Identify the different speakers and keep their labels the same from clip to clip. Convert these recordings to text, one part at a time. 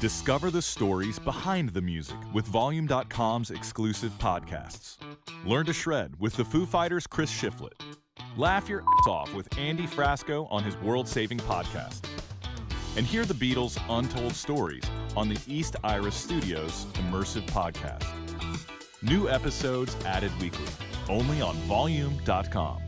Speaker 1: Discover the stories behind the music with Volume.com's exclusive podcasts. Learn to shred with the Foo Fighters' Chris Shiflett. Laugh your ass off with Andy Frasco on his world-saving podcast. And hear the Beatles' untold stories on the East Iris Studios immersive podcast. New episodes added weekly, only on Volume.com.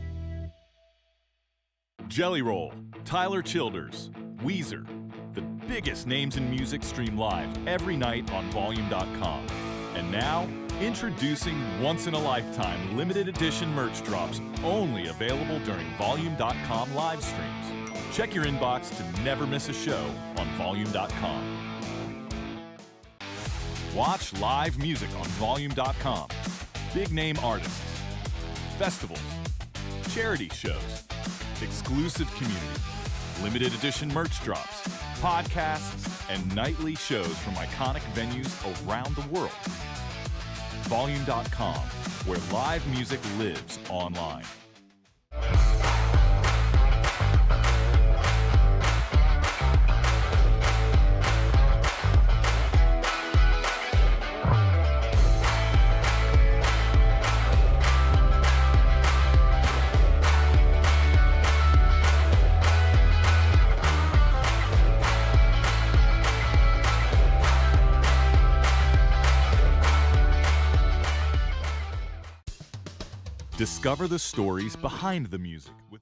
Speaker 1: Jelly Roll, Tyler Childers, Weezer. The biggest names in music stream live every night on Volume.com. And now, introducing once-in-a-lifetime limited edition merch drops only available during Volume.com live streams. Check your inbox to never miss a show on Volume.com. Watch live music on Volume.com. Big name artists, festivals, charity shows, exclusive community, limited edition merch drops, podcasts, and nightly shows from iconic venues around the world. Volume.com, where live music lives online. Discover the stories behind the music with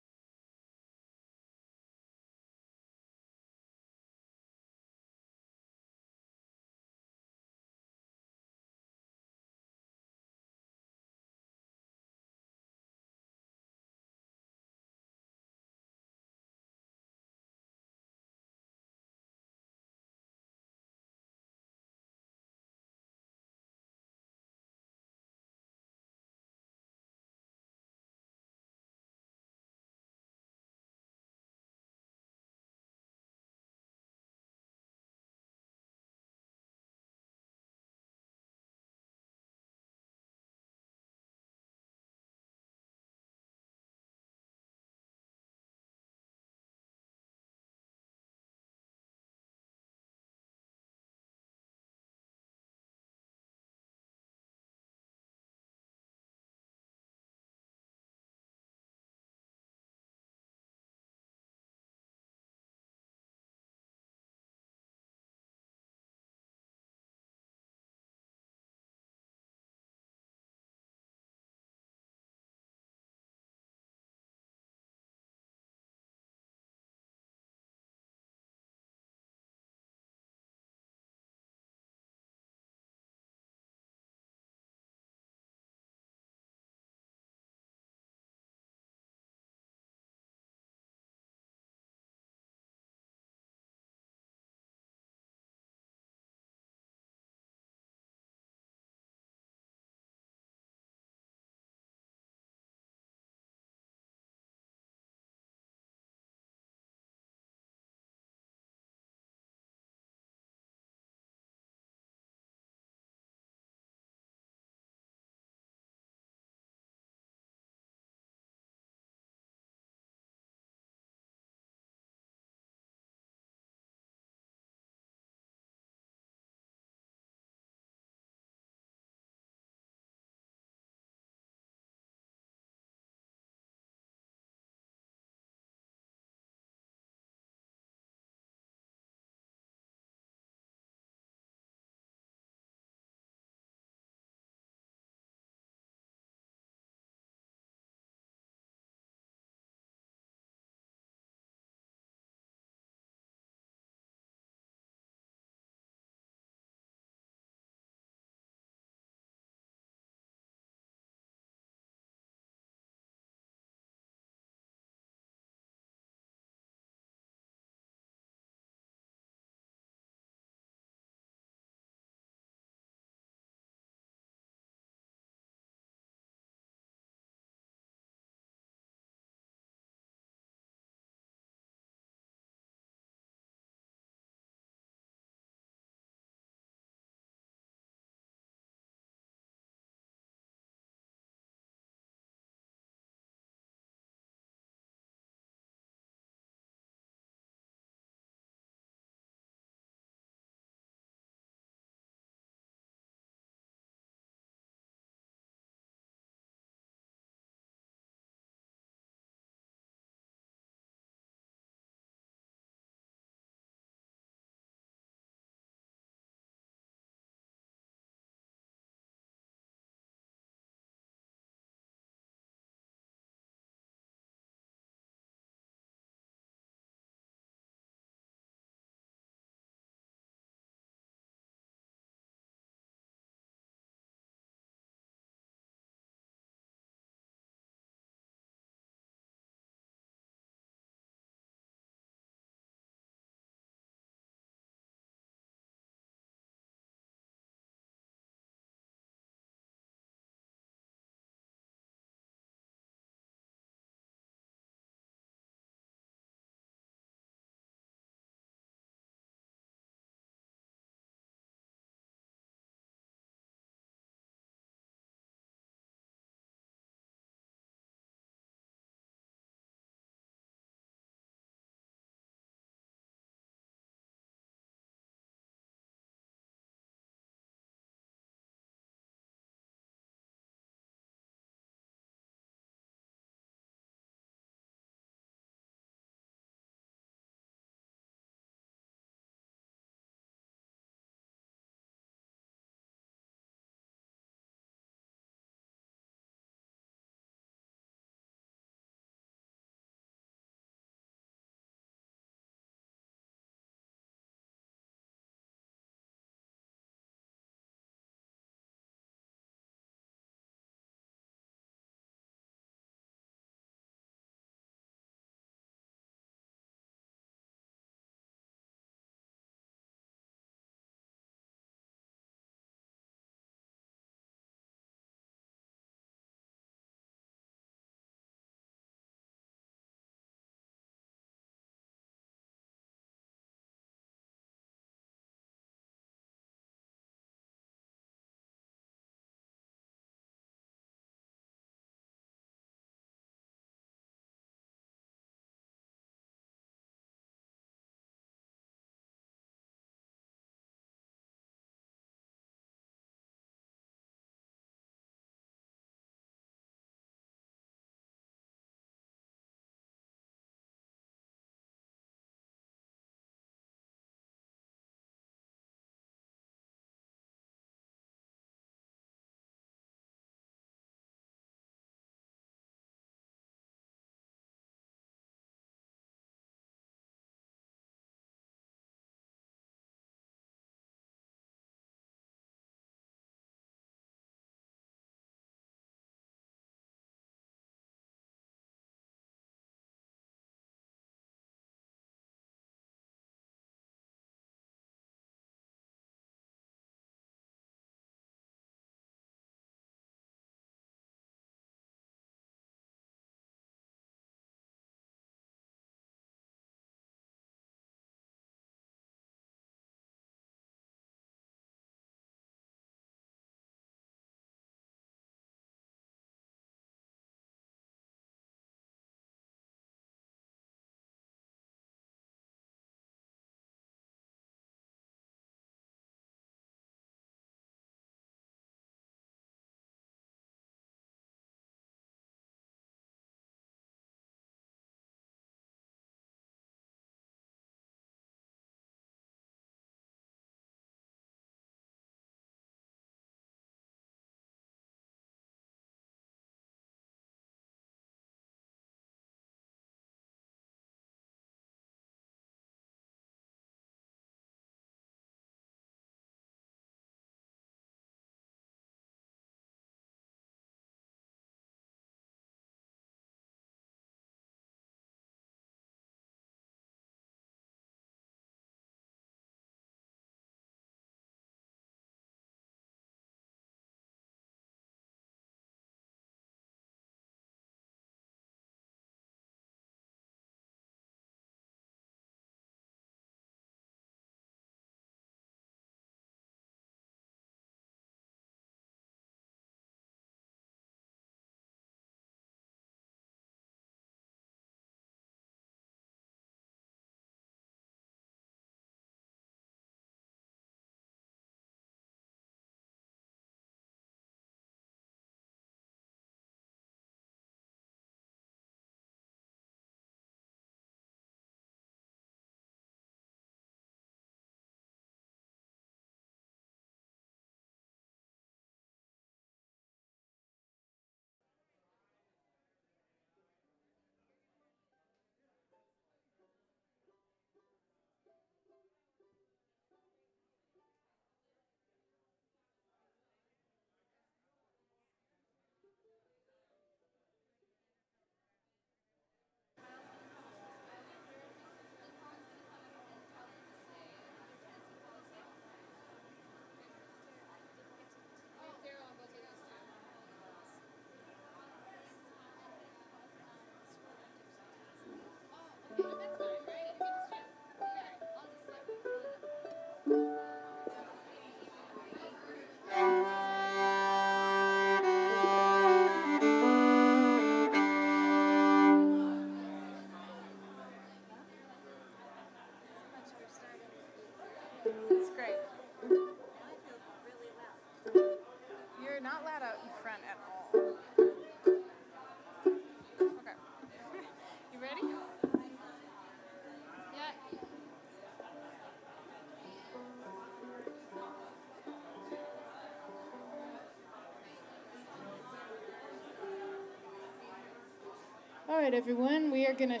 Speaker 2: right, everyone, we are going to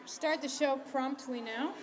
Speaker 2: start the show promptly now.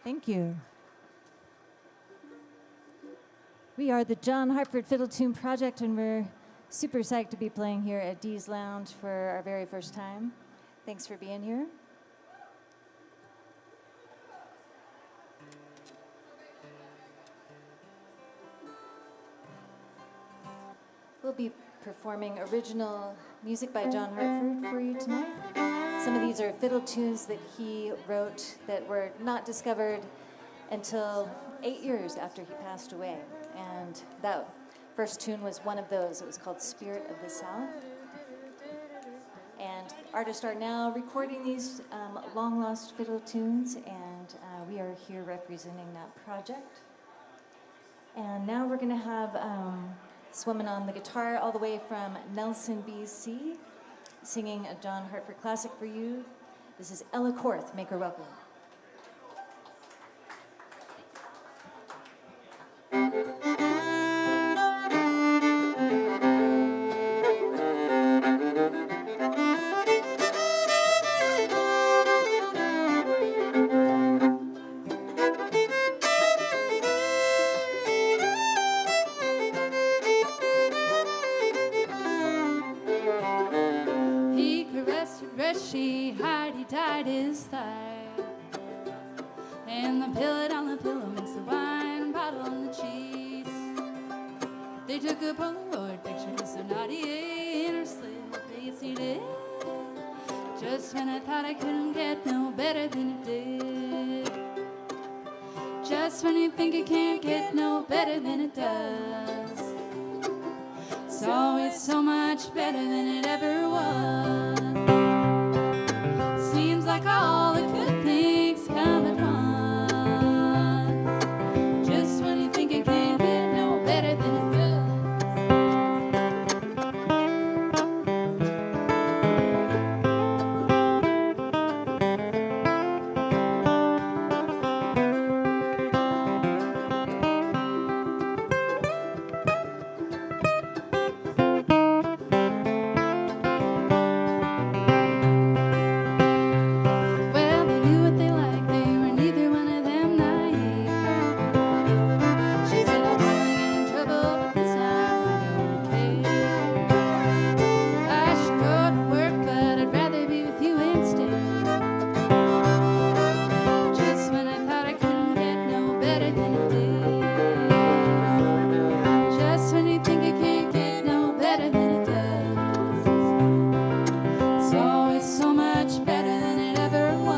Speaker 3: Thank you. We are the John Hartford Fiddle Tune Project, and we're super psyched to be playing here at Dee's Lounge for our very first time. Thanks for being here. We'll be performing original music by John Hartford for you tonight. Some of these are fiddle tunes that he wrote that were not discovered until 8 years after he passed away. And that first tune was one of those. It was called Spirit of the South. And artists are now recording these long-lost fiddle tunes, and we are here representing that project. And now we're going to have this woman on the guitar all the way from Nelson, BC, singing a John Hartford classic for you. This is Ella Korth, Make Her Welcome.
Speaker 4: She hard, he tied his thigh, and the pillow on the She took a Polaroid picture so naughty in her slip. Yes, he did. Just when I thought I couldn't get no better than it did. Just when you think it can't get no better than it does. It's always so much better than it ever was. Seems like all the good things come at once. Just when you think it can't get no better than it does. Well, they knew what they liked, they were neither one of them naive. She said, I'll probably get in trouble, but this time I don't care. I should go to work, but I'd rather be with you instead. Just when I thought I couldn't get no better than it did. Just when you think it can't get no better than it does. It's always so much better than it ever was.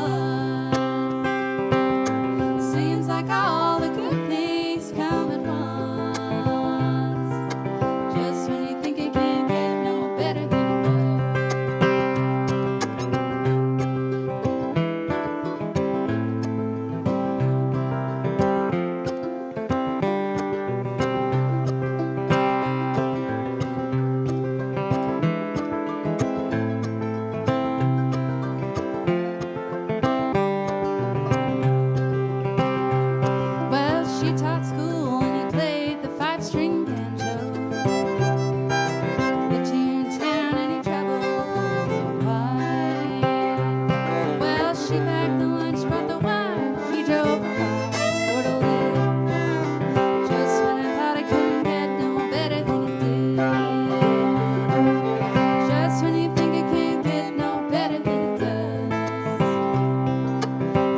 Speaker 4: Seems like all the good things come at once. Just when you think it can't get no better than it does. Well, she taught school and he played the five-string banjo. Lived here in town and he traveled wide. Well, she packed the lunch, brought the wine. He drove a car and scored a lick. Just when I thought I couldn't get no better than it did. Just when you think it can't get no better than it does.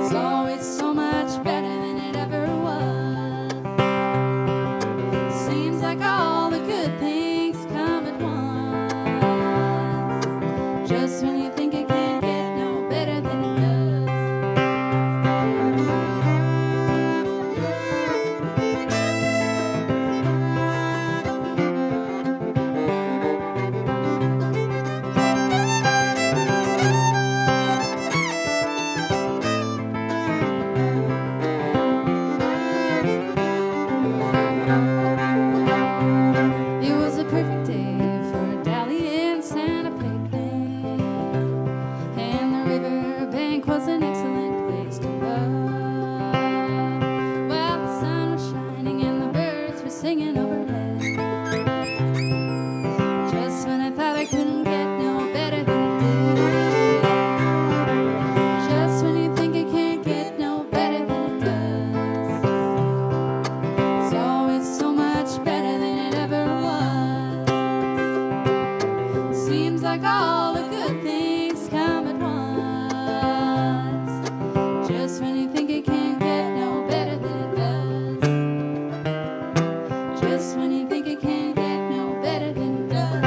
Speaker 4: It's always so much better than it ever was. Seems like all the good things come at once. Just when you think it can't get no better than it does. It was a perfect day for a dalliance and a picnic, and the riverbank was an excellent place to love. Well, the sun was shining and the birds were singing overhead. Just when I thought I couldn't get no better than it did. Just when you think it can't get no better than it does. It's always so much better than it ever was. Seems like all the good things come at once. Just when you think it can't get no better than it does. Just when you think it can't get no better than it does.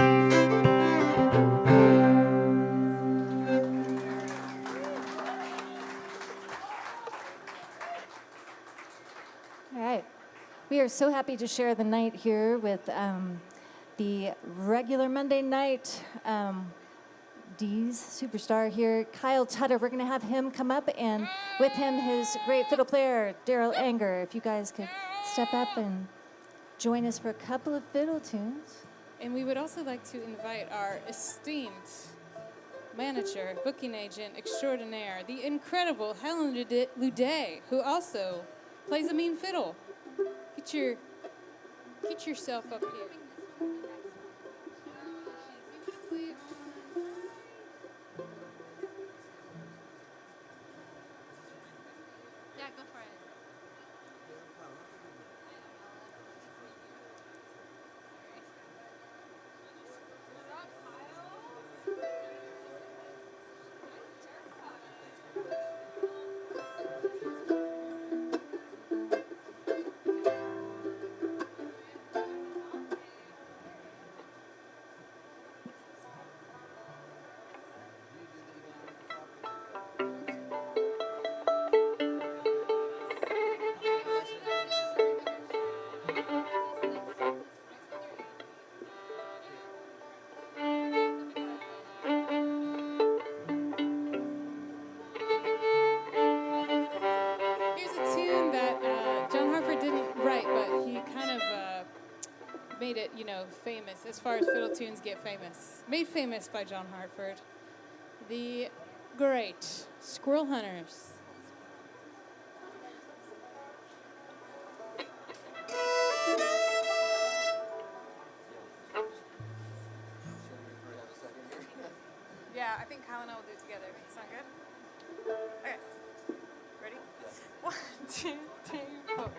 Speaker 3: All right. We are so happy to share the night here with the regular Monday night D's superstar here, Kyle Tutter. We're going to have him come up, and with him, his great fiddle player, Daryl Anger. If you guys could step up and join us for a couple of fiddle tunes.
Speaker 2: And we would also like to invite our esteemed manager, booking agent extraordinaire, the incredible Helen Luday, who also plays a mean fiddle. Get yourself up here.
Speaker 4: Yeah, go for it.
Speaker 2: made it, famous, as far as fiddle tunes get famous. Made famous by John Hartford. The great Squirrel Hunters. Yeah, I think Kyle and I will do it together. Sound good? Okay. Ready? 1, 2, 3, 4.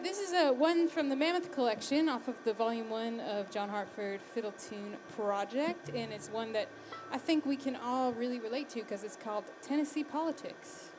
Speaker 2: right, this is one from the Mammoth Collection off of the Volume 1 of John Hartford Fiddle Tune Project, and it's one that I think we can all really relate to because it's called Tennessee Politics.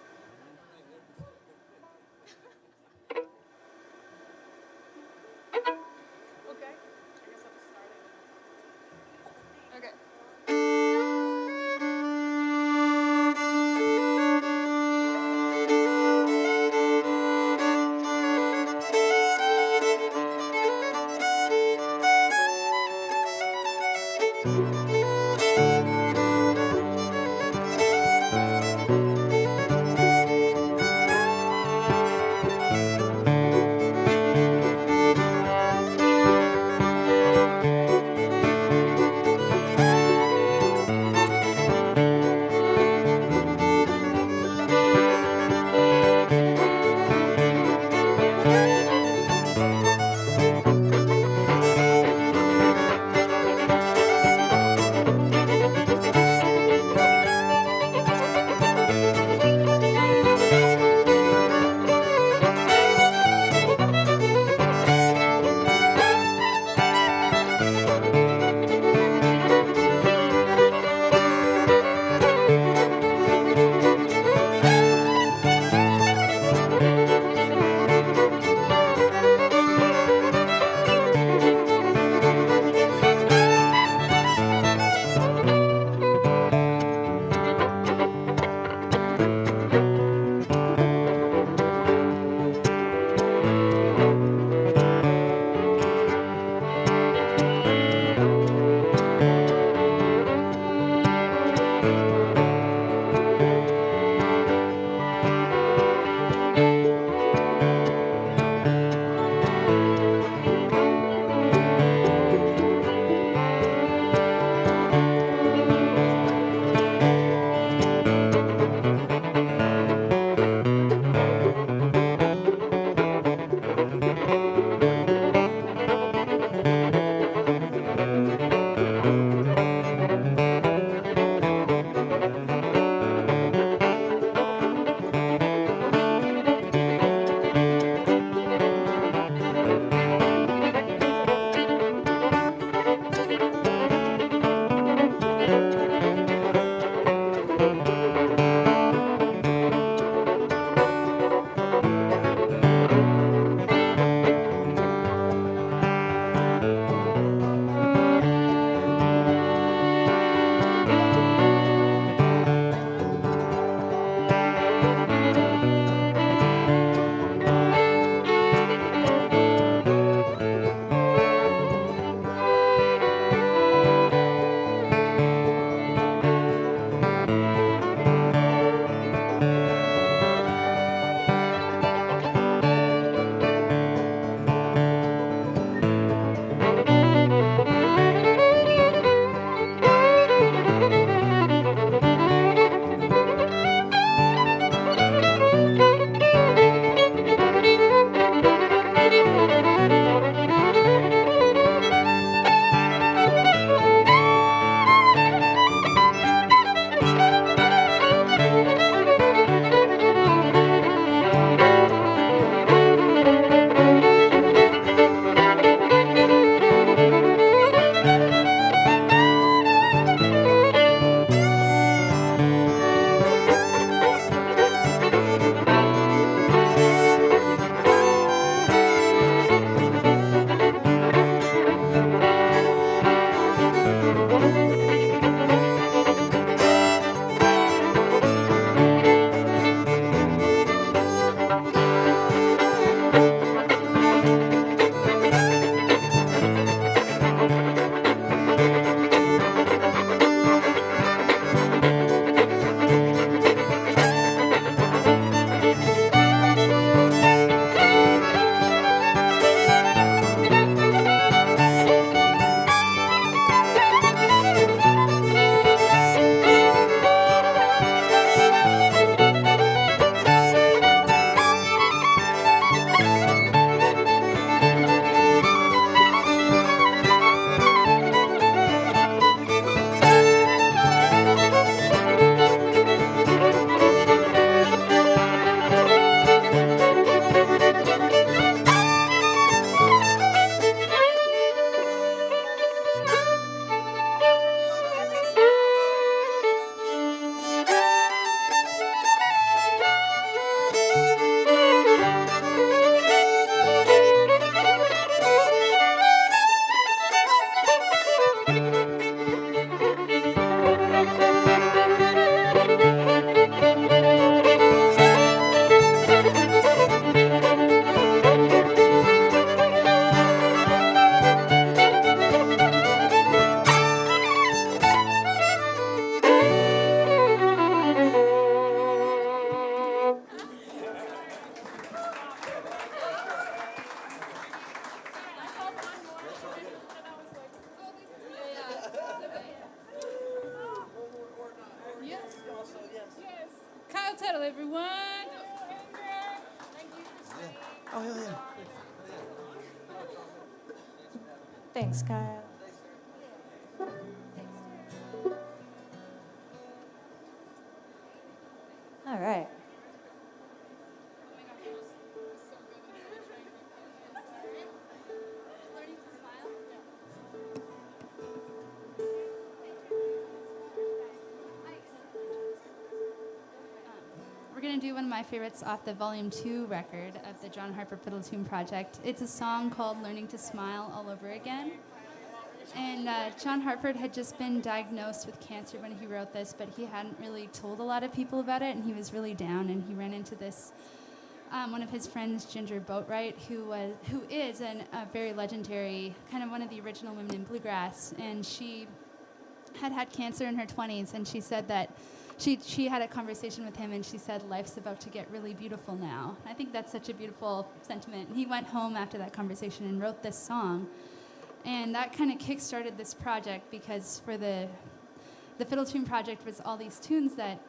Speaker 2: Tuttle, everyone.
Speaker 5: Oh, hell yeah.
Speaker 3: Thanks, Kyle. All right.
Speaker 4: We're going to do one of my favorites off the Volume 2 record of the John Hartford Fiddle Tune Project. It's a song called Learning to Smile All Over Again. And John Hartford had just been diagnosed with cancer when he wrote this, but he hadn't really told a lot of people about it, and he was really down, and he ran into this, one of his friends, Ginger Boatwright, who is a very legendary, kind of one of the original women in bluegrass, and she had cancer in her 20s, and she said that she had a conversation with him, and she said, life's about to get really beautiful now. I think that's such a beautiful sentiment. And he went home after that conversation and wrote this song. And that kind of kick-started this project, because for the Fiddle Tune Project was all these tunes that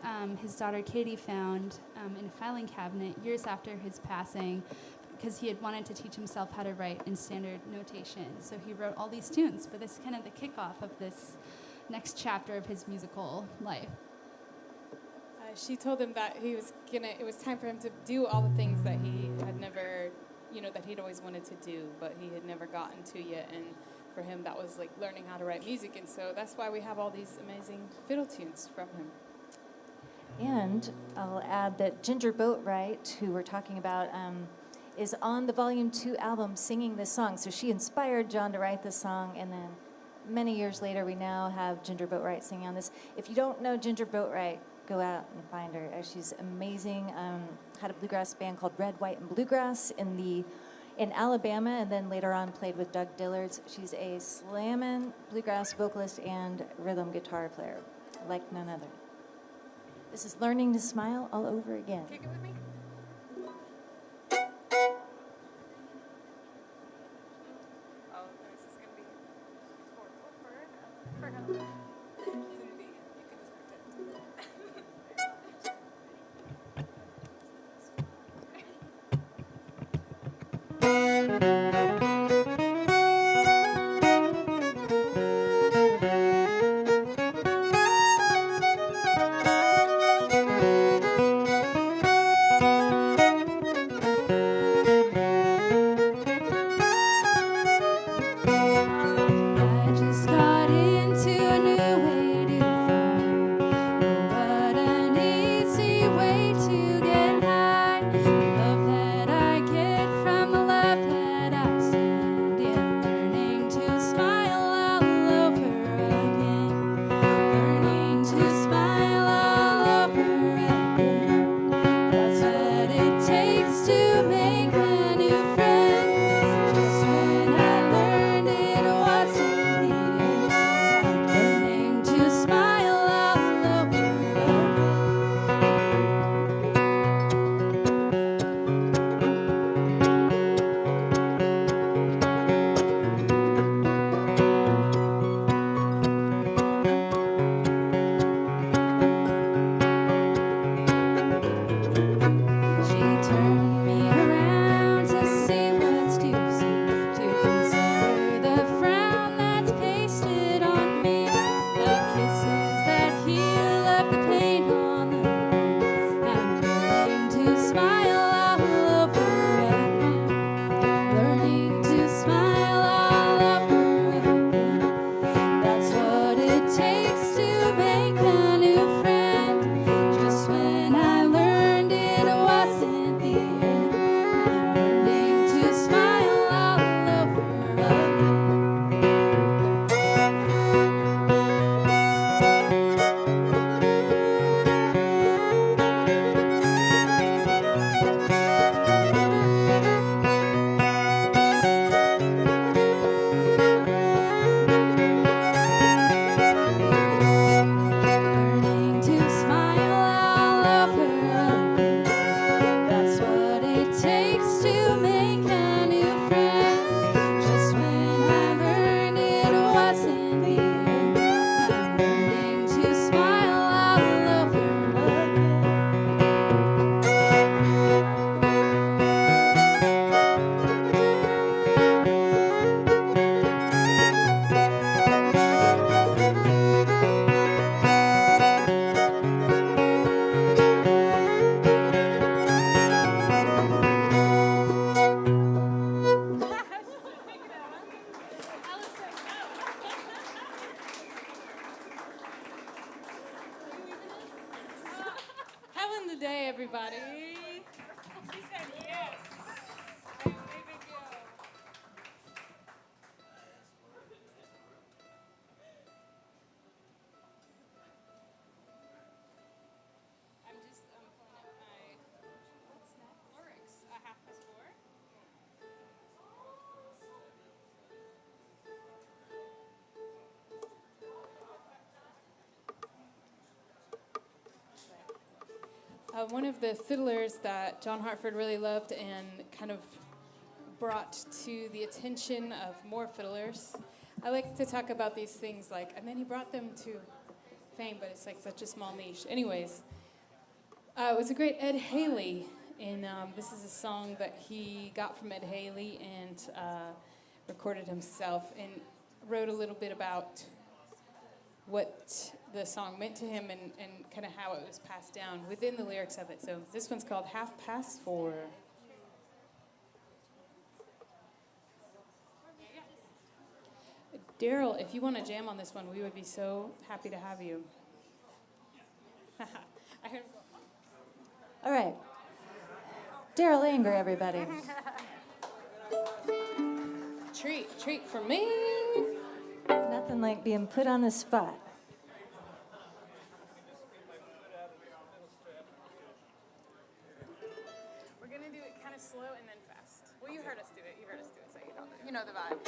Speaker 4: his daughter Katie found in a filing cabinet years after his passing, because he had wanted to teach himself how to write in standard notation. So he wrote all these tunes, but this is kind of the kickoff of this next chapter of his musical life.
Speaker 2: She told him that it was time for him to do all the things that he had never, that he'd always wanted to do, but he had never gotten to yet. And for him, that was like learning how to write music. And so that's why we have all these amazing fiddle tunes from him.
Speaker 3: And I'll add that Ginger Boatwright, who we're talking about, is on the Volume 2 album singing this song. So she inspired John to write this song, and then many years later, we now have Ginger Boatwright singing on this. If you don't know Ginger Boatwright, go out and find her. She's amazing. Had a bluegrass band called Red, White, and Bluegrass in Alabama, and then later on played with Doug Dillards. She's a slammin' bluegrass vocalist and rhythm guitar player, like none other. This is Learning to Smile All Over Again.
Speaker 2: Kick it with me. Oh, this is gonna be horrible for him. today, everybody. He said yes. I am leaving you. I'm just pulling up my lyrics. 4:30. One of the fiddlers that John Hartford really loved and kind of brought to the attention of more fiddlers. I like to talk about these things and then he brought them to fame, but it's like such a small niche. Anyways, it was a great Ed Haley, and this is a song that he got from Ed Haley and recorded himself and wrote a little bit about what the song meant to him and kind of how it was passed down within the lyrics of it. So this one's called 4:30. Daryl, if you want to jam on this one, we would be so happy to have you. I heard.
Speaker 3: All right. Daryl Anger, everybody.
Speaker 2: Treat for me.
Speaker 3: Nothing like being put on the spot.
Speaker 2: We're going to do it kind of slow and then fast. Well, you heard us do it, so you know the vibe.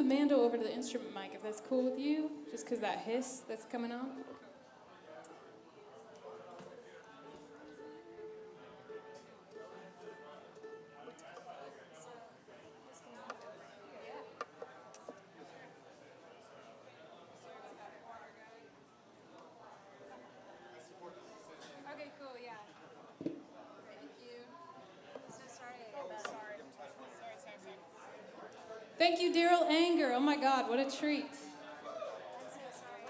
Speaker 2: mandel over to the instrument mic, if that's cool with you, just because that hiss that's coming on. Okay, cool, yeah. Thank you. So sorry. Sorry. Thank you, Daryl Anger. Oh my God, what a treat.
Speaker 3: I'm so sorry.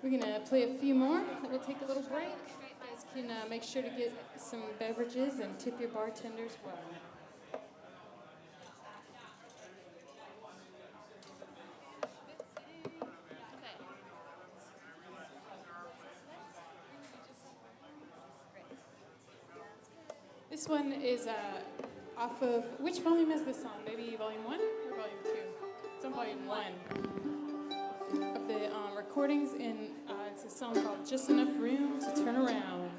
Speaker 2: We're gonna play a few more, then we'll take a little break. You guys can make sure to get some beverages and tip your bartenders well. This one is off of, which volume is this on? Maybe volume 1 or volume 2? It's on volume 1 of the recordings, and it's a song called Just Enough Room to Turn Around.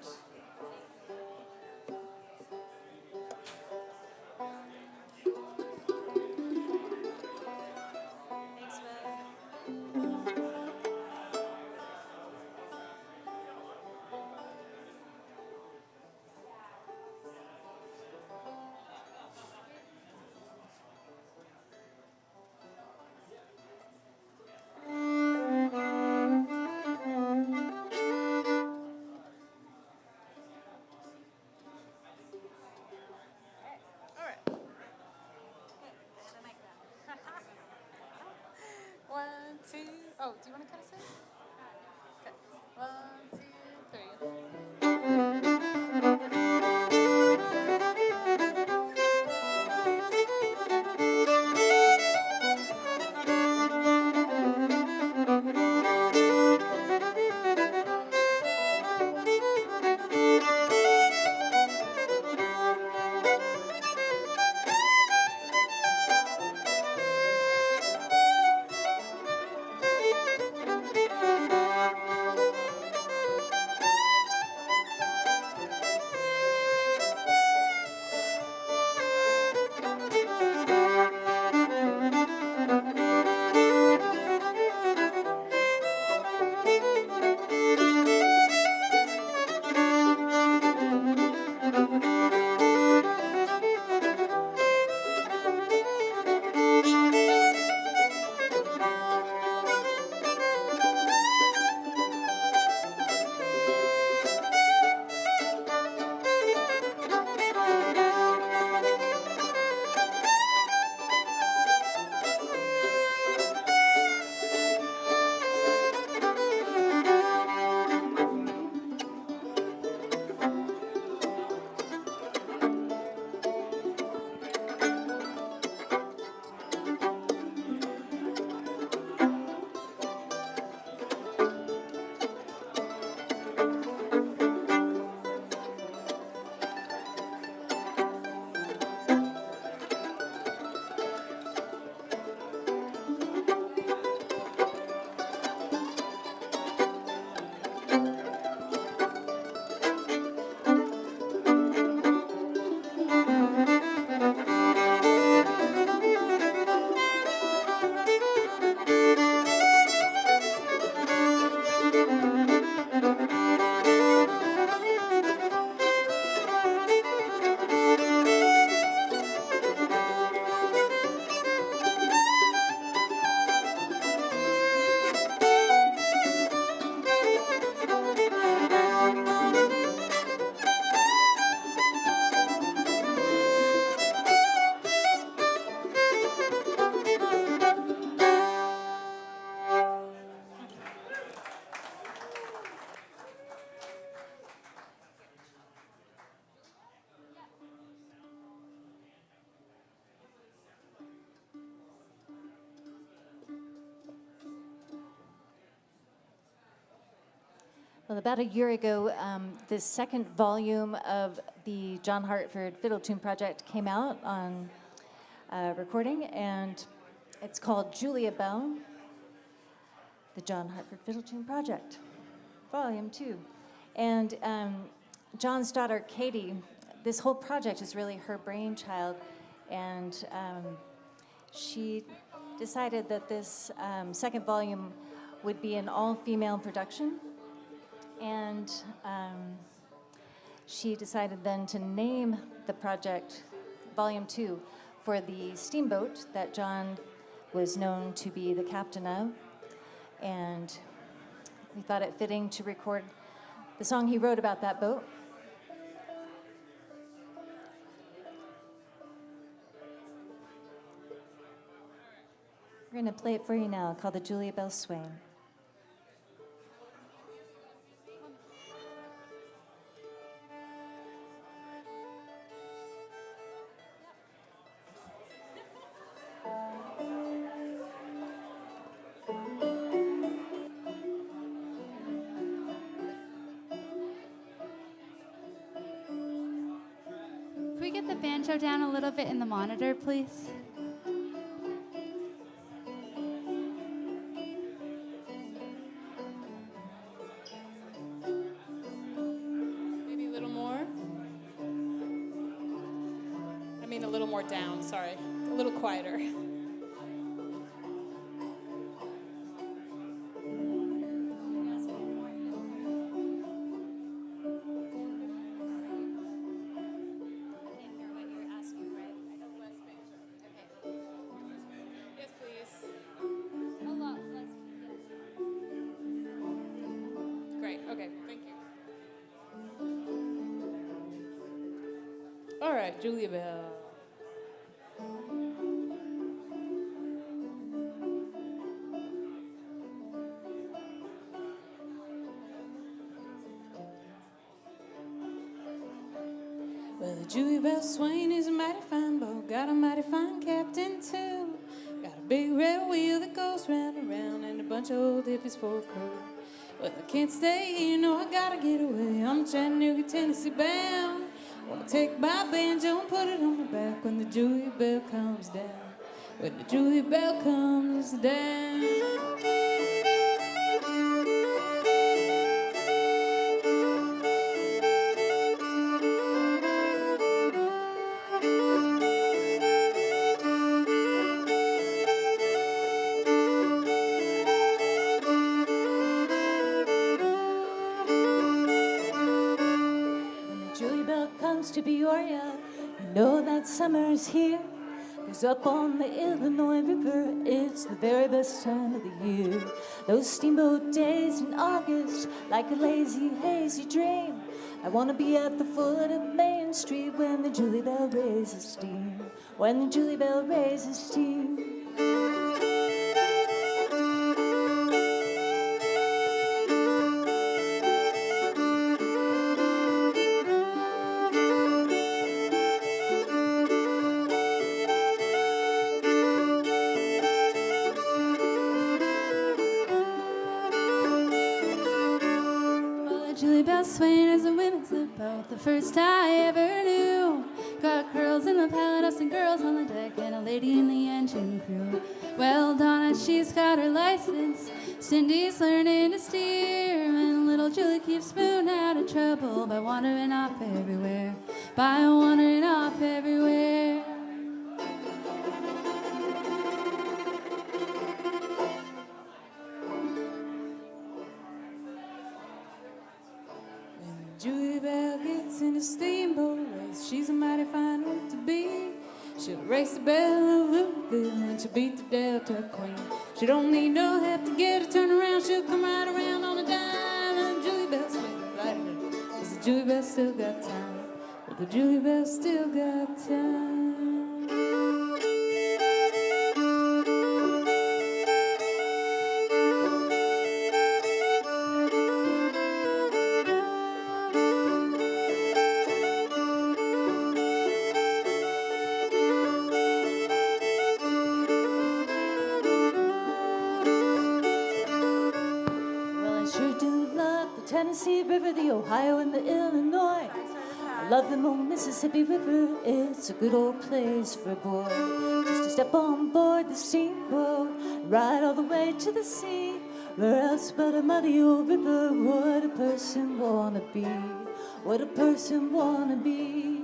Speaker 2: One, two. Oh, do you want to kind of sing? Okay. 1, 2, 3.
Speaker 3: Well, about a year ago, the second volume of the John Hartford Fiddle Tune Project came out on recording, and it's called Julia Bell, the John Hartford Fiddle Tune Project, Volume 2. And John's daughter, Katie, this whole project is really her brainchild, and she decided that this second volume would be an all-female production. And she decided then to name the project Volume 2 for the steamboat that John was known to be the captain of. And we thought it fitting to record the song he wrote about that boat. We're going to play it for you now, called the Julia Bell Swain.
Speaker 4: Can we get the banjo down a little bit in the monitor, please?
Speaker 2: Maybe a little more. I mean, a little more down, sorry. A little quieter. Yes, please.
Speaker 4: A lot less.
Speaker 2: Great, okay, thank you. All right, Julia Bell. Well, the Julia Bell Swain is a mighty fine boat, got a mighty fine captain too. Got a big red wheel that goes round and round, and a bunch of old hippies for a crew. Well, I can't stay here, no, I gotta get away. I'm Chattanooga, Tennessee bound. Wanna take my banjo and put it on my back when the Julia Bell comes down. When the Julia Bell comes down.
Speaker 3: Julia Bell comes to Peoria, you know that summer's here. 'Cause up on the Illinois River, it's the very best time of the year. Those steamboat days in August, like a lazy, hazy dream. I wanna be at the foot of Main Street when the Julia Bell raises steam. When the Julia Bell raises steam.
Speaker 4: Julia Bell Swain is a women's boat, the first I ever knew. Got girls in the pilot house and girls on the deck, and a lady in the engine crew. Well, Donna, she's got her license. Cindy's learning to steer, and little Julie keeps moving out of trouble by wandering off everywhere. By wandering off everywhere.
Speaker 2: Julia Bell gets in a steamboat race. She's a mighty fine one to be. She'll race the Belle of Louisville and she'll beat the Delta Queen. She don't need no help to get her turned around. She'll come right around on a dime. And Julia Bell's right. Cause the Julia Bell still got time. Well, the Julia Bell still got time.
Speaker 3: Tennessee River, the Ohio, and the Illinois. I love the old Mississippi River, it's a good old place for a boy. Just to step on board the steamboat, ride all the way to the sea. Where else but a muddy old river would a person wanna be? What a person wanna be?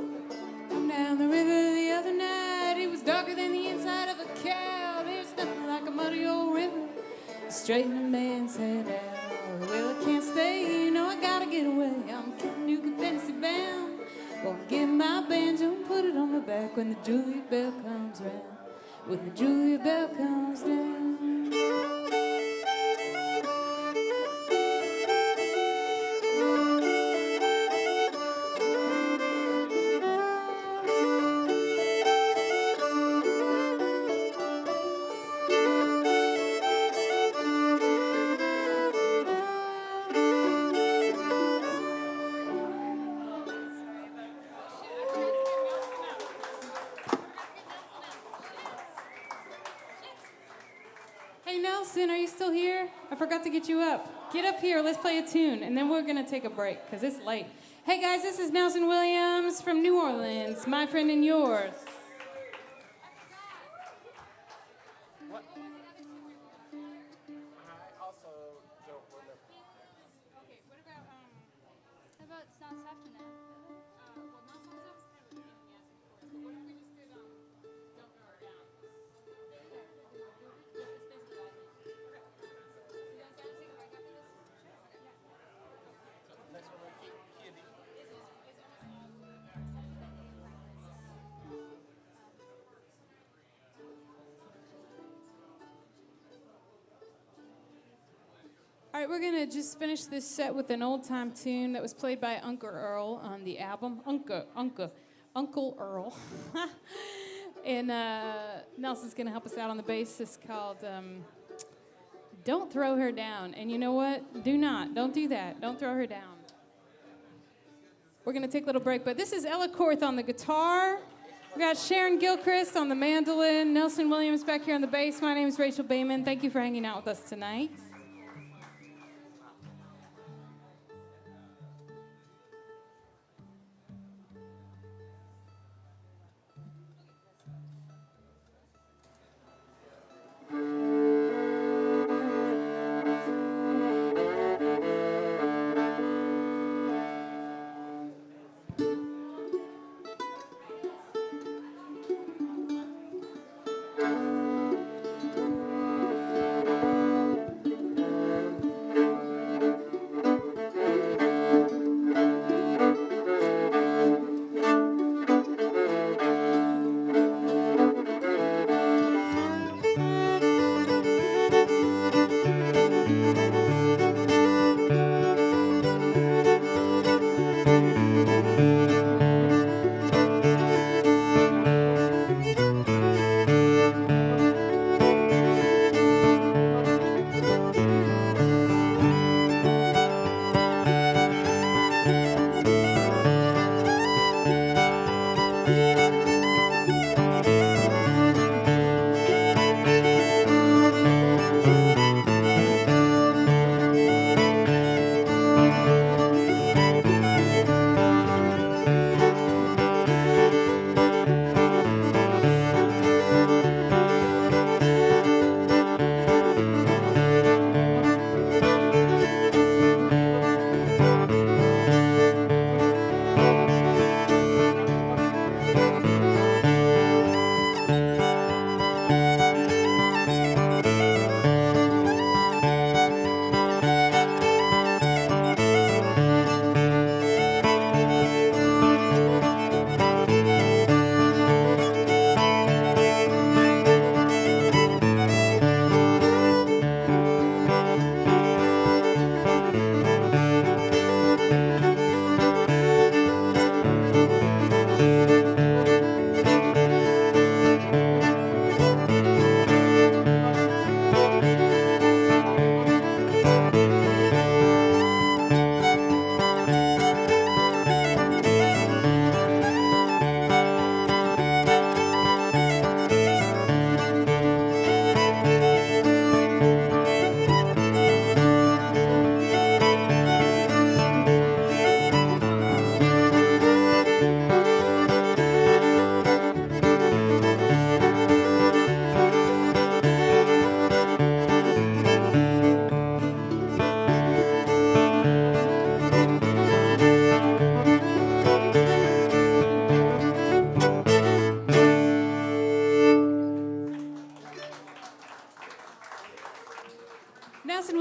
Speaker 2: Come down the river the other night, it was darker than the inside of a cow. There's nothing like a muddy old river, straighten a man's head out. Well, I can't stay, you know I gotta get away. I'm Chattanooga, Tennessee bound. Gonna get my banjo and put it on my back when the Julia Bell comes round. When the Julia Bell comes down. Hey Nelson, are you still here? I forgot to get you up. Get up here, let's play a tune, and then we're gonna take a break, because it's late. Hey guys, this is Nelson Williams from New Orleans, my friend and yours.
Speaker 4: How about it's not after now?
Speaker 2: All right, we're gonna just finish this set with an old-time tune that was played by Uncle Earl on the album. Uncle Earl. And Nelson's gonna help us out on the bass. It's called Don't Throw Her Down. And you know what? Don't do that. Don't throw her down. We're gonna take a little break, but this is Ella Korth on the guitar. We got Sharon Gilchrist on the mandolin, Nelson Williams back here on the bass. My name is Rachel Bayman. Thank you for hanging out with us tonight.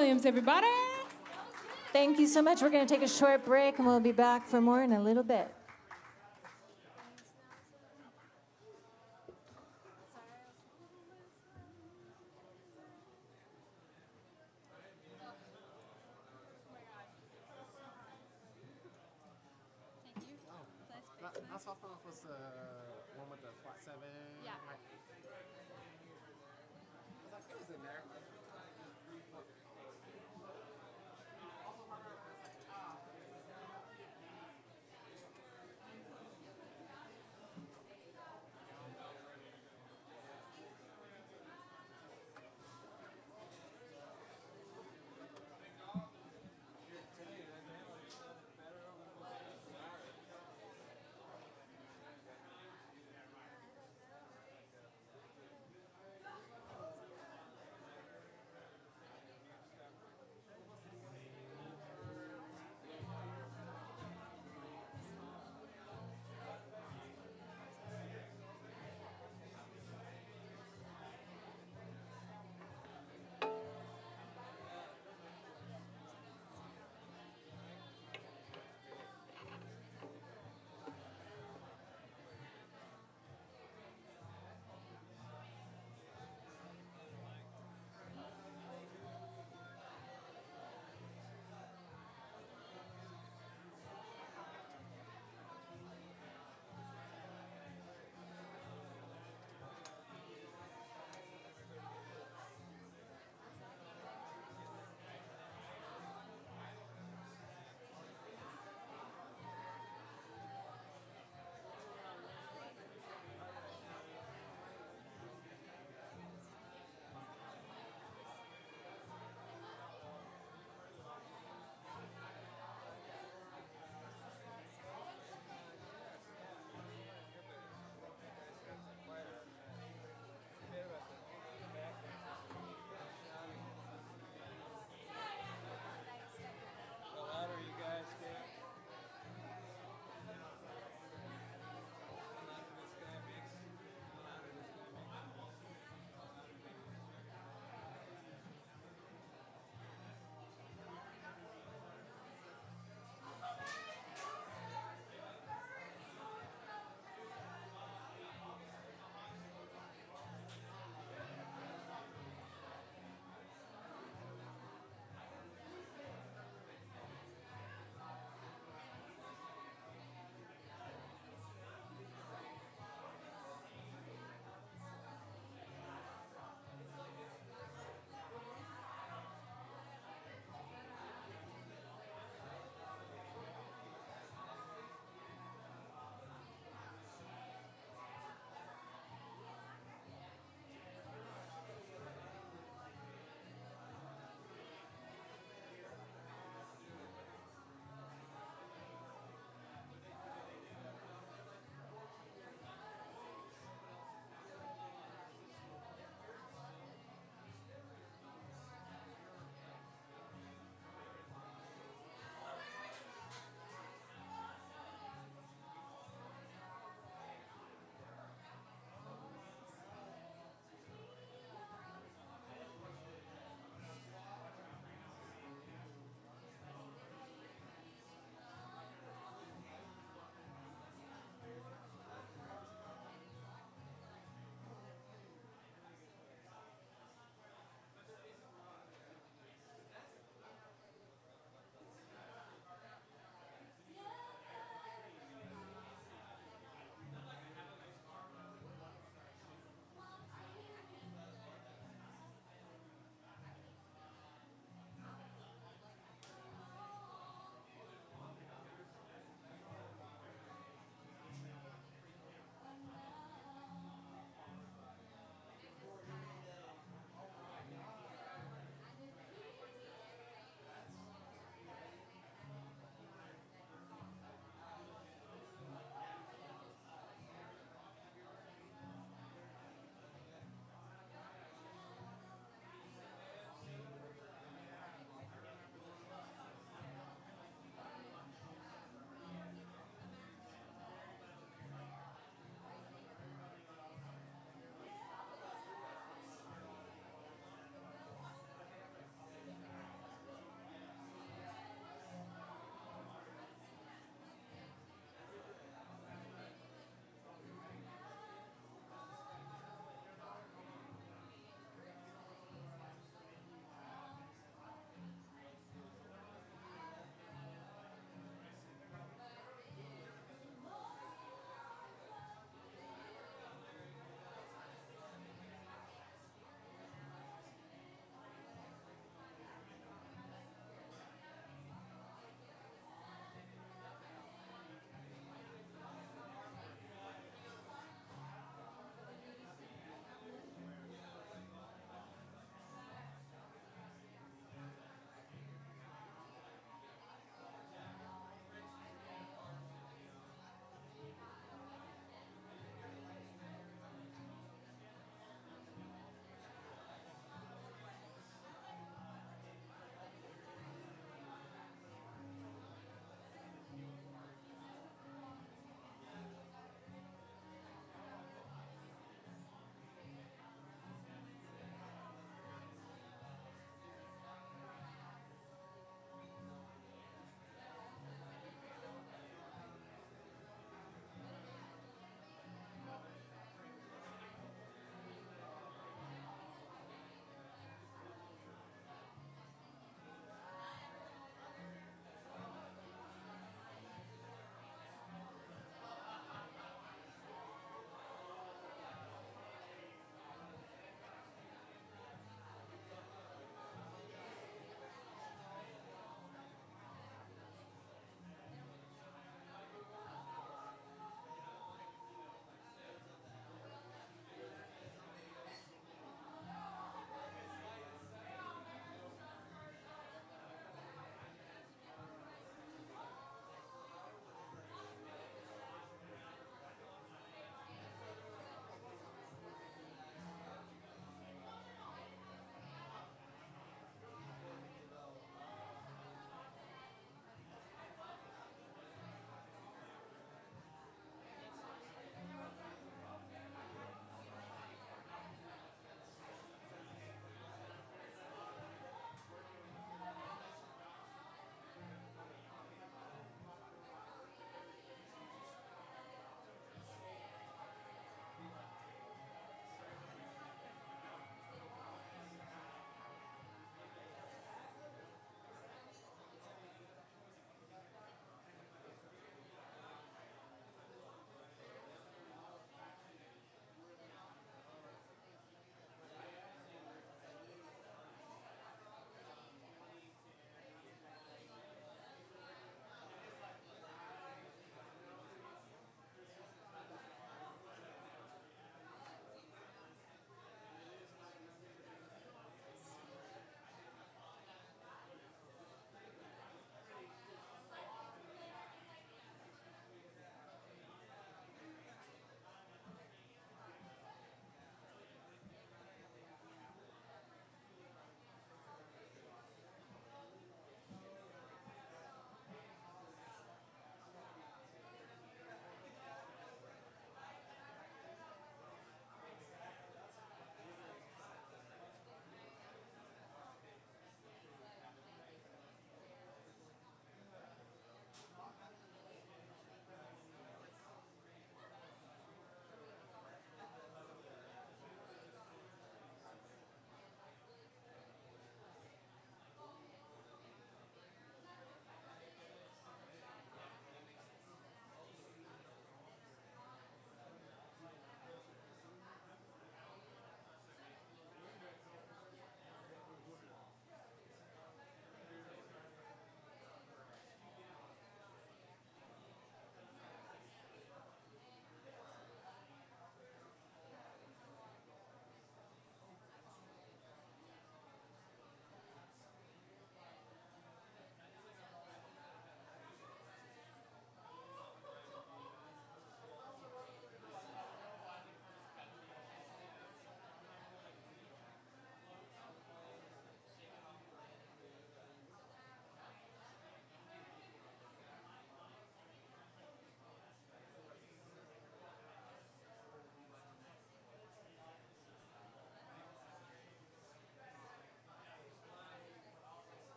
Speaker 2: Williams, everybody.
Speaker 3: Thank you so much. We're going to take a short break, and we'll be back for more in a little bit.
Speaker 6: Last off was the one with the flat 7.
Speaker 4: Yeah.
Speaker 6: Right. Was that fizz in there?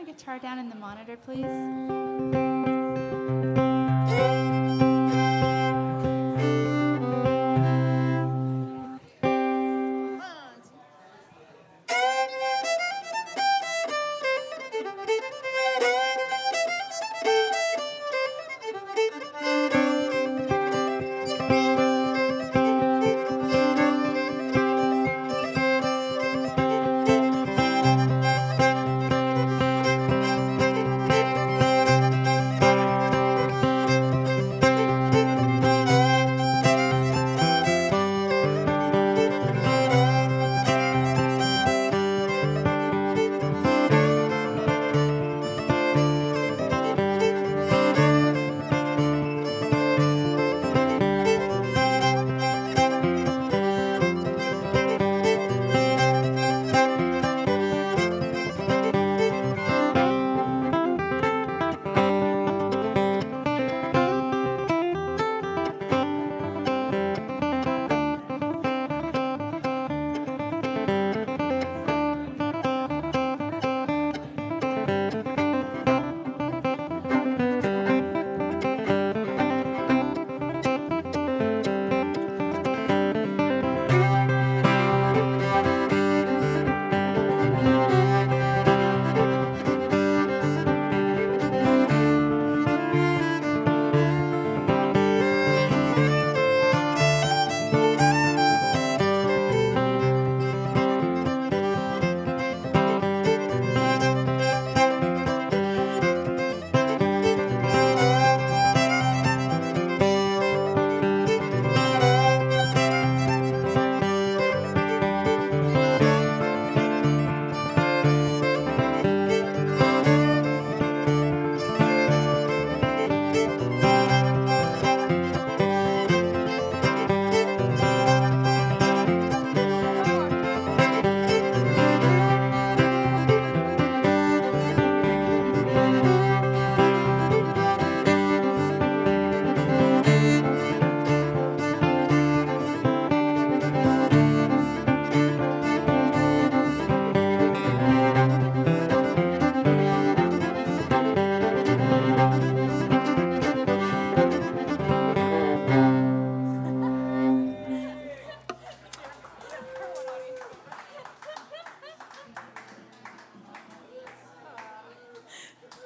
Speaker 4: guitar down in the monitor, please?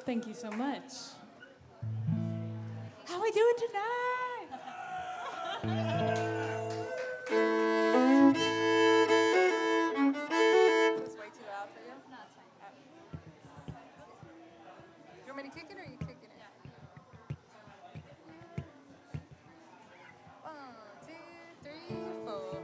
Speaker 2: Thank you so much. How we doing tonight?
Speaker 7: It's way too loud for you? No, it's fine. You want me to kick it or are you kicking it? One, two, three, four.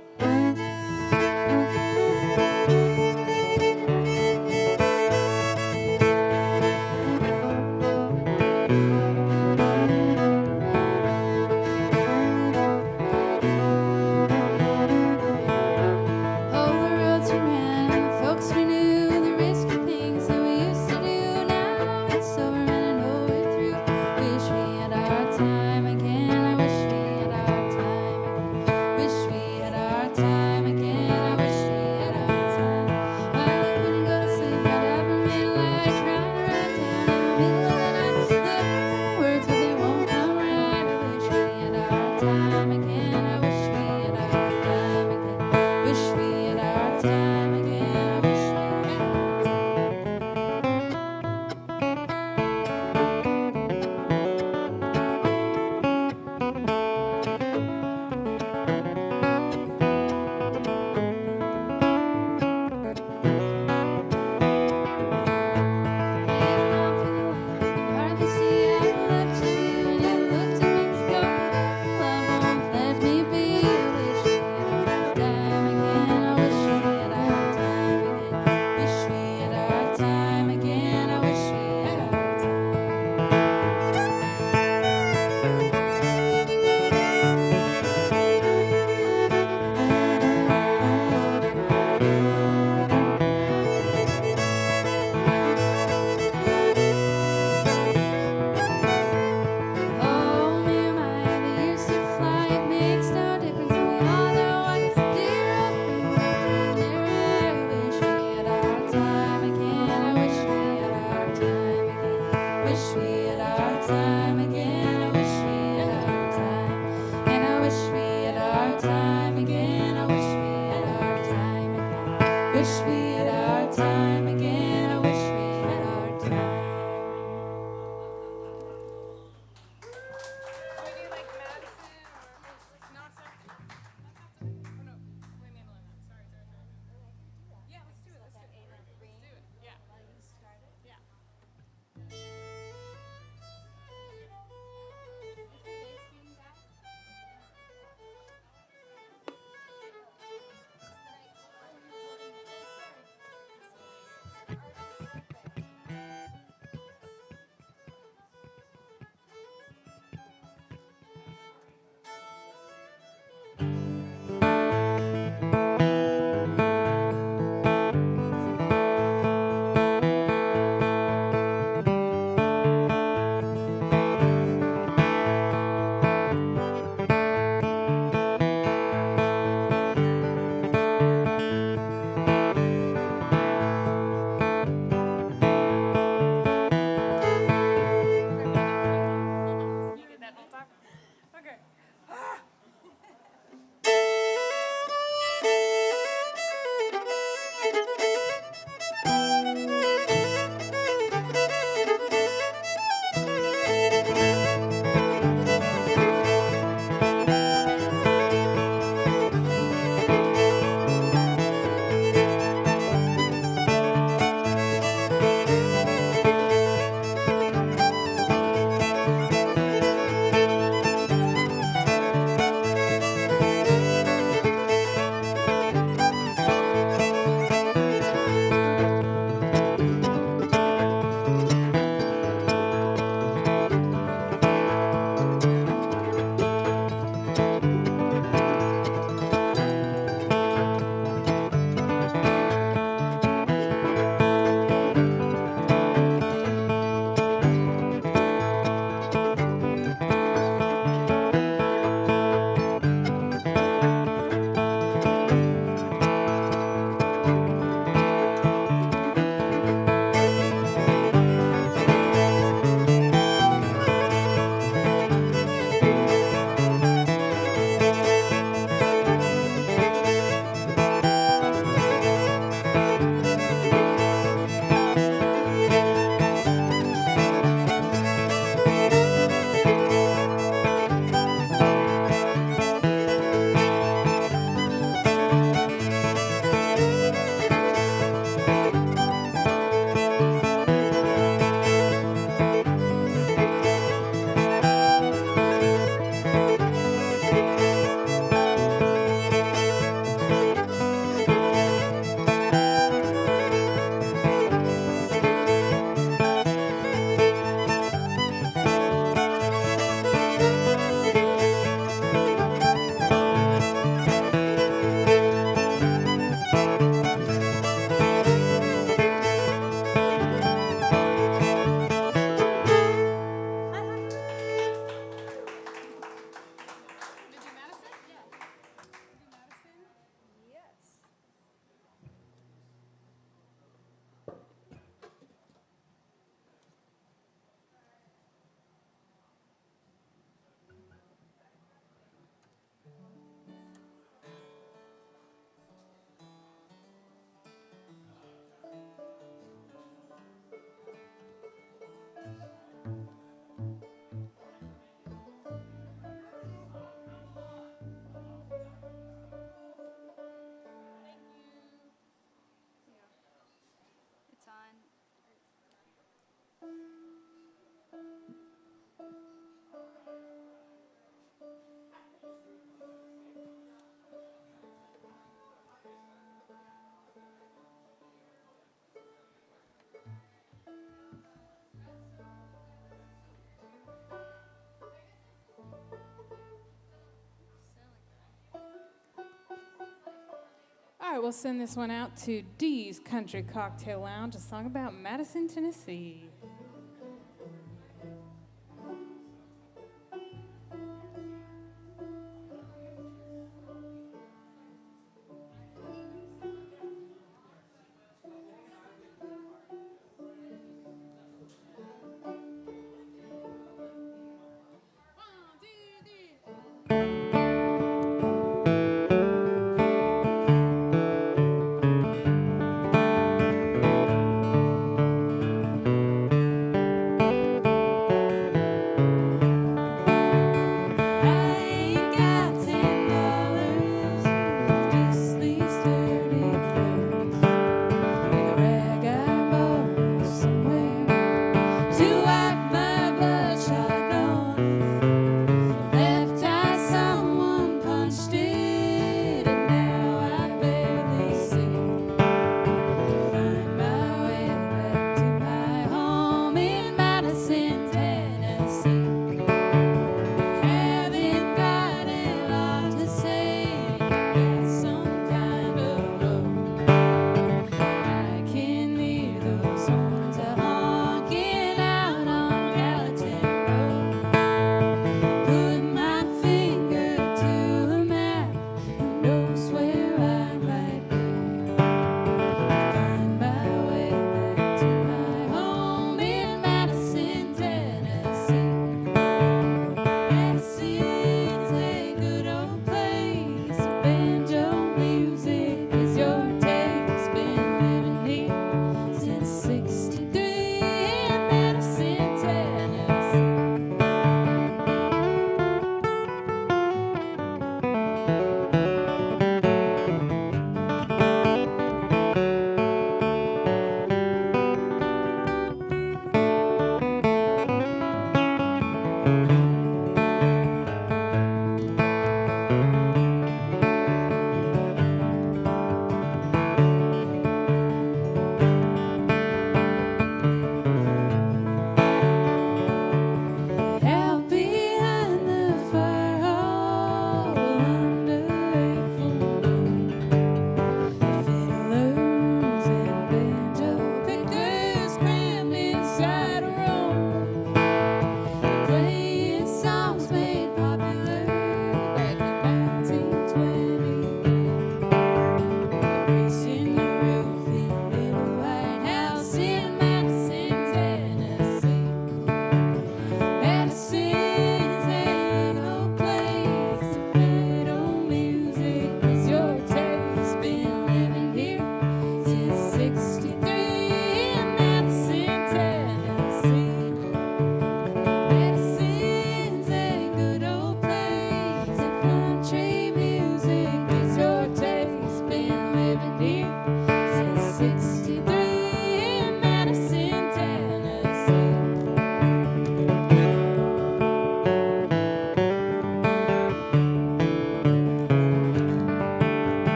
Speaker 4: time again. I wish we had our time again. Wish we had our time again. I wish we had our time.
Speaker 2: Should we do like Madison or no, sorry. Oh no, wait, Mandolin. Sorry. Yeah, let's do it. Let's do it. Let's do it. Yeah. Yeah. You did that whole time? Okay. Did you Madison? Yeah. Did you Madison?
Speaker 7: Yes.
Speaker 4: It's on.
Speaker 2: All right, we'll send this one out to Dee's Country Cocktail Lounge, a song about Madison, Tennessee.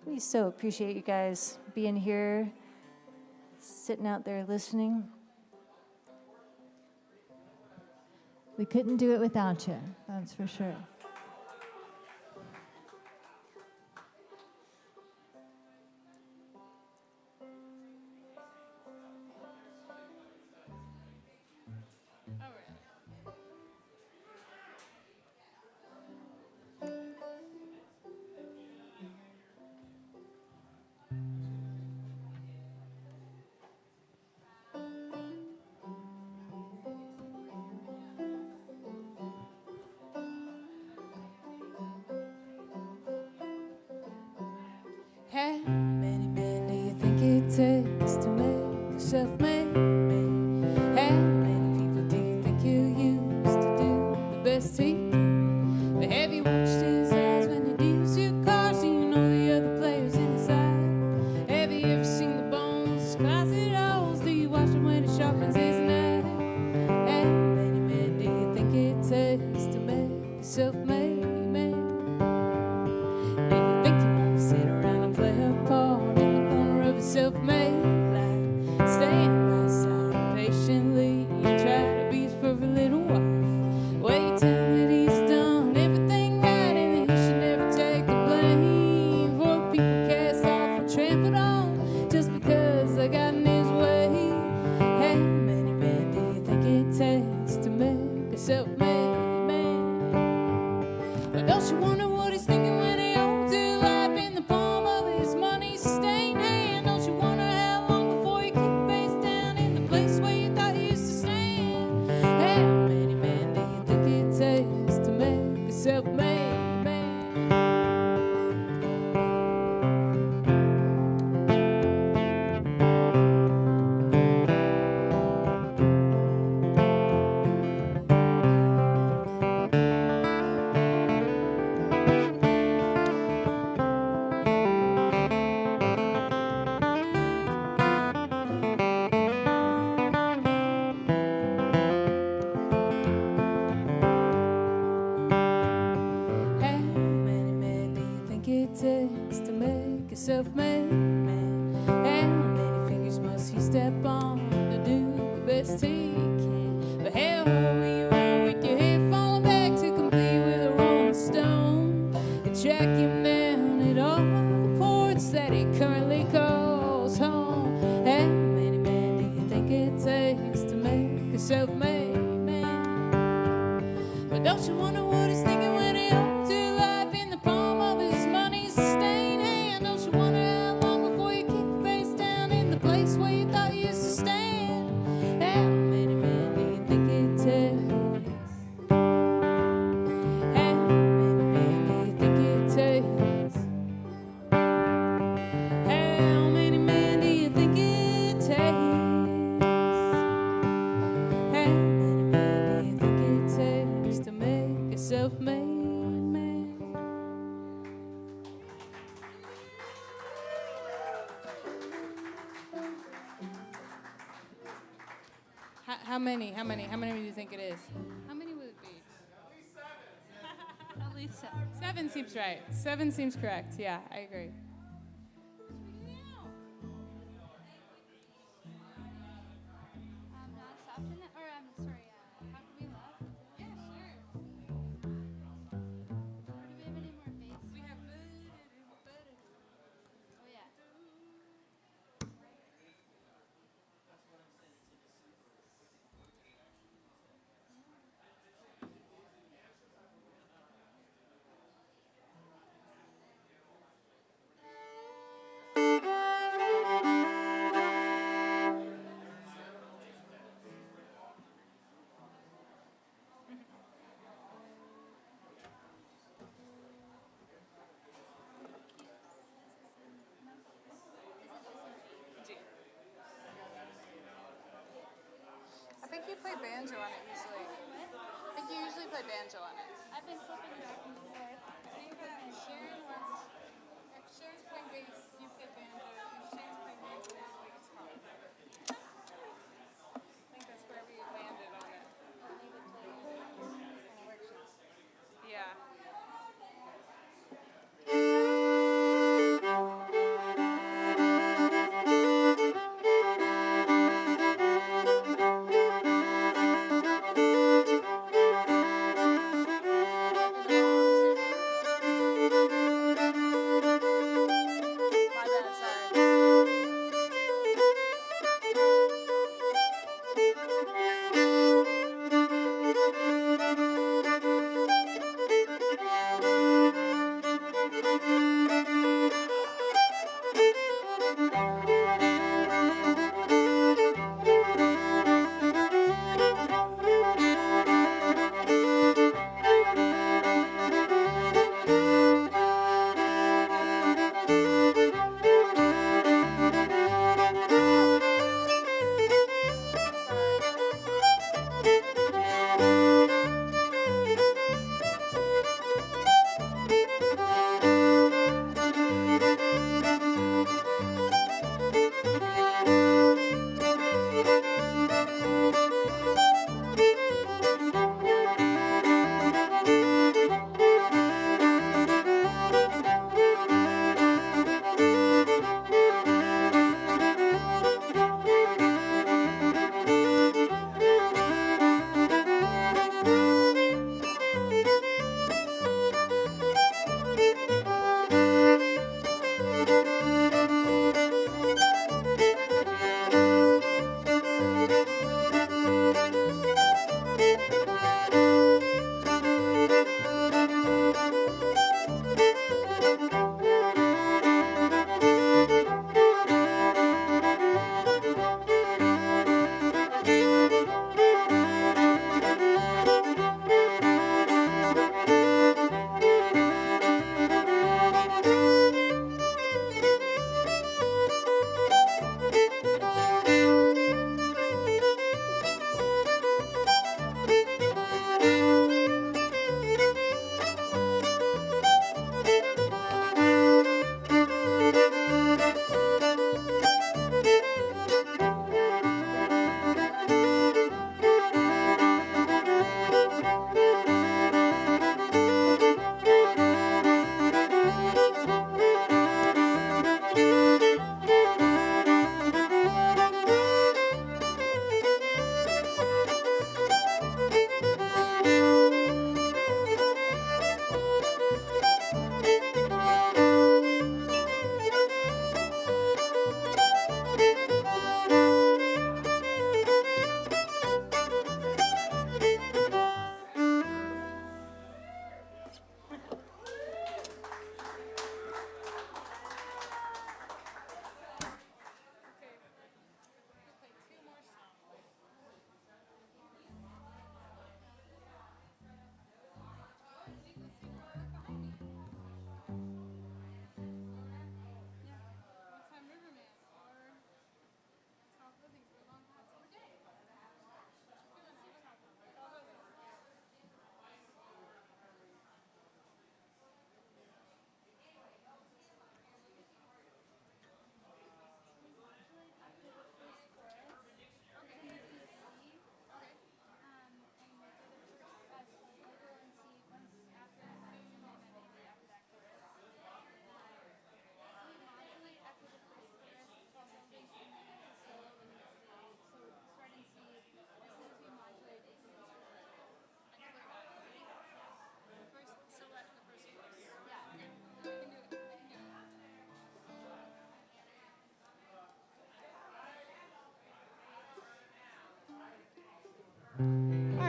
Speaker 3: We so appreciate you guys being here, sitting out there listening.
Speaker 8: We couldn't do it without you, that's for sure.
Speaker 2: How many men do you think it takes to make a self-made man? How many people do you think you used to do the best he can? But have you watched his eyes when he deals you cards? Do you know the other players in his eye? Have you ever seen the bones, his closet holes? Do you watch him when he sharpens his knife? How many men do you think it takes to make a self-made man? Do you think you won't sit around and play a part in the corner of a self-made life? Stand by his side patiently and try to be his perfect little wife. Well, you tell him that he's done everything right and that he should never take the blame for the people cast off and trampled on just because they got in his way. How many men do you think it takes to make a self-made man? But don't you wonder what he's thinking when he holds your life in the palm of his money-stained hand? Don't you wonder how long before you kick face down in the place where you thought you used to stand? How many men do you think it takes to make a self-made man? How many men do you think it takes to make a self-made man? How many fingers must he step on to do the best he can? But how hard will you run with your head falling back to compete with a rolling stone and track him down at all the ports that he currently calls home? How many men do you think it takes to make a self-made man? But don't you wonder what he's thinking when he holds your life in the palm of his money-stained hand? Don't you wonder how long before you kick face down in the place where you thought you used to stand? How many men do you think it takes? How many men do you think it takes? How many men do you think it takes? How many men do you think it takes to make a self-made man? How many? How many do you think it is? How many would it be?
Speaker 4: At least 7.
Speaker 2: 7 seems right. 7 seems correct. Yeah, I agree.
Speaker 4: Not stopped in it, or I'm sorry, how can we left? Yeah, sure. Or do we have any more bass? We have Oh yeah.
Speaker 7: I think you play banjo on it usually. I think you usually play banjo on it.
Speaker 4: I've been flipping back and forth.
Speaker 7: I think that Sharon wants, if Sharon's playing bass, you play banjo. If Sharon's playing banjo, you play guitar. I think that's where we landed on it. Yeah.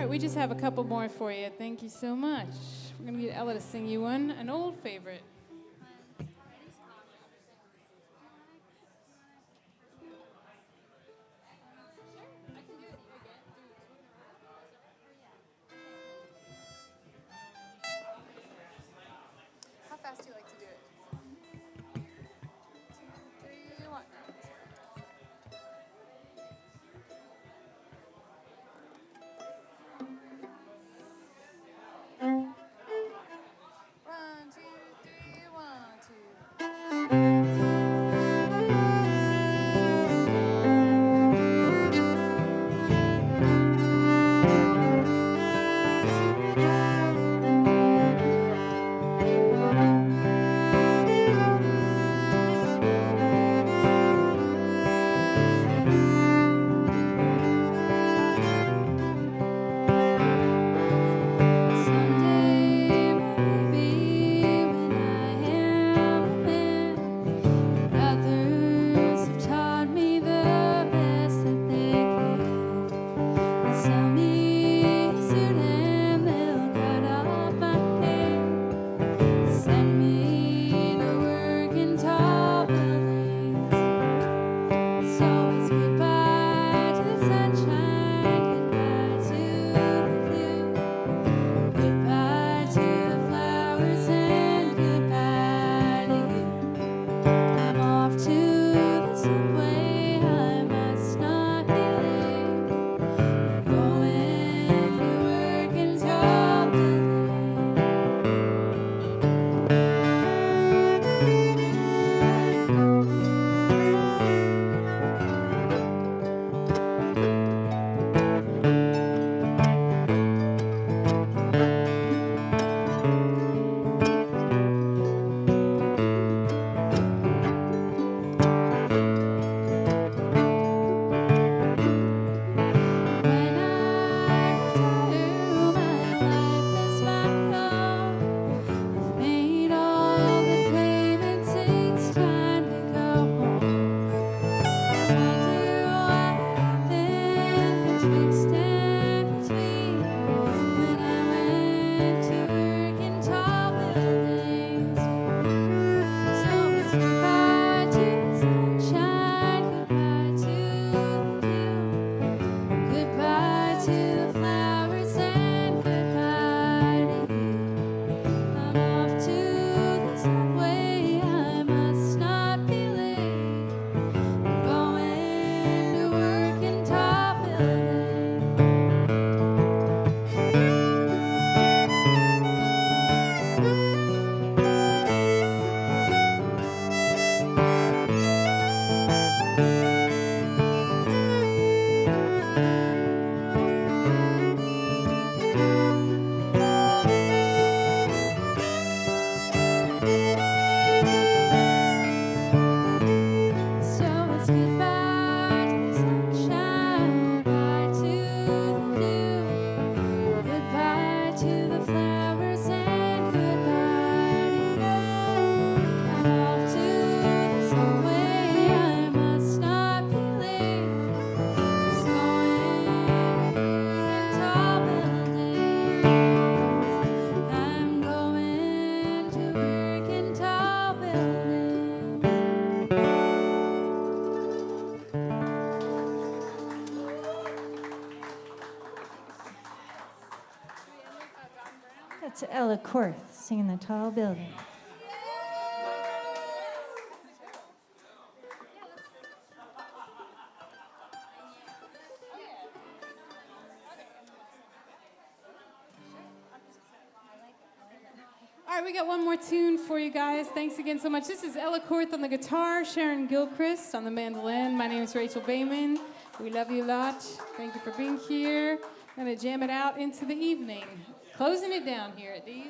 Speaker 2: right, we just have a couple more for you. Thank you so much. We're going to get Ella to sing you one, an old favorite.
Speaker 7: How fast do you like to do it? 2, 3, 1. One, two, three, 1, 2.
Speaker 4: Someday, maybe when I am a man, others have taught me the best that they can. They'll sell me a suit and they'll cut off my hair, send me to work in tall buildings. So it's goodbye to the sunshine, goodbye to the view. Goodbye to the flowers and goodbye to you. I'm off to the subway, I must not be late. Going to work in tall buildings. When I retire, my life is my own. I've made all the payments, it's time to go home. I wonder what happened betwixt and between when I went to work in tall buildings. So it's goodbye to the sunshine, goodbye to the view. Goodbye to the flowers and goodbye to you. I'm off to the subway, I must not be late. Going to work in tall buildings. So it's goodbye to the sunshine, goodbye to the view, goodbye to the flowers and goodbye to you. I'm off to the subway, I must not be late. It's going to work in tall buildings. I'm going to work in tall buildings.
Speaker 8: That's Ella Korth singing The Tall Building.
Speaker 2: All right, we got one more tune for you guys. Thanks again so much. This is Ella Korth on the guitar, Sharon Gilchrist on the mandolin. My name is Rachel Bayman. We love you a lot. Thank you for being here. I'm going to jam it out into the evening. Closing it down here at Dee's.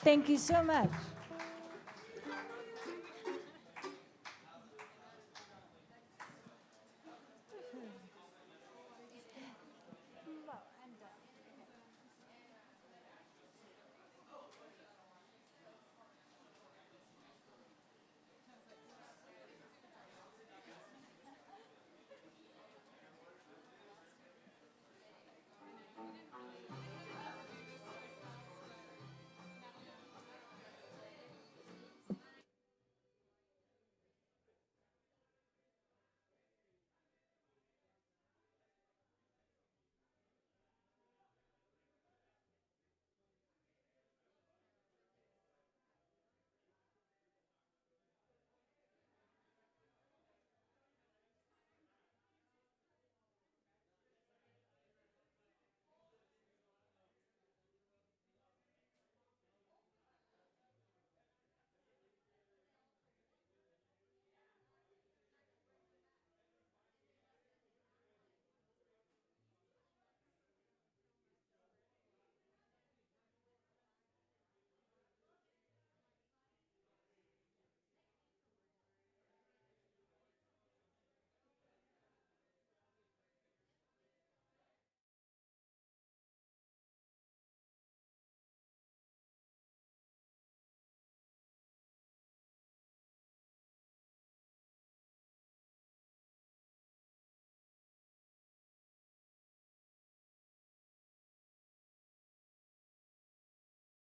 Speaker 3: Thank you so much.